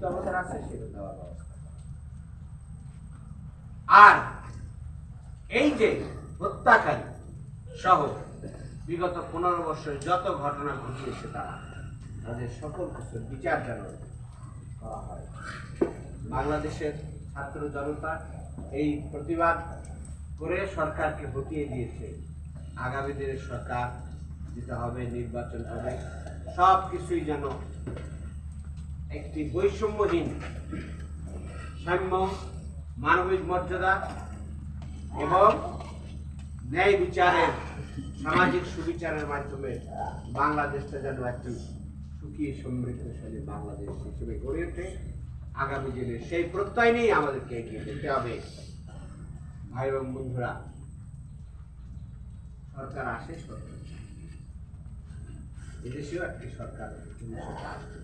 অবদান আছে সেটা দেওয়ার ব্যবস্থা। আর এই যে হত্যাকারী সহ বিগত 15 বছরে যত ঘটনা ঘটিয়েছে তাদের সকল কিছুর বিচার যেন করা হয়। বাংলাদেশের ছাত্র জনতা এই প্রতিবাদ করে সরকারকে হটিয়ে দিয়েছে। আগামী দিনের সরকার দিতে হবে, নির্বাচন হবে, সব কিছুই যেন একটি বৈষম্যহীন, সাম্য, মানবিক মর্যাদা এবং ন্যায় বিচারের, সামাজিক সুবিচারের মাধ্যমে বাংলাদেশটা যেন একটি সুখী সমৃদ্ধশালী বাংলাদেশ হিসেবে গড়ে ওঠে। আগামী দিনে সেই প্রত্যয় নিয়েই আমাদেরকে এগিয়ে যেতে হবে। ভাই এবং বন্ধুরা, সরকার আসে, সরকার এদেশেও একটি সরকার আসবে।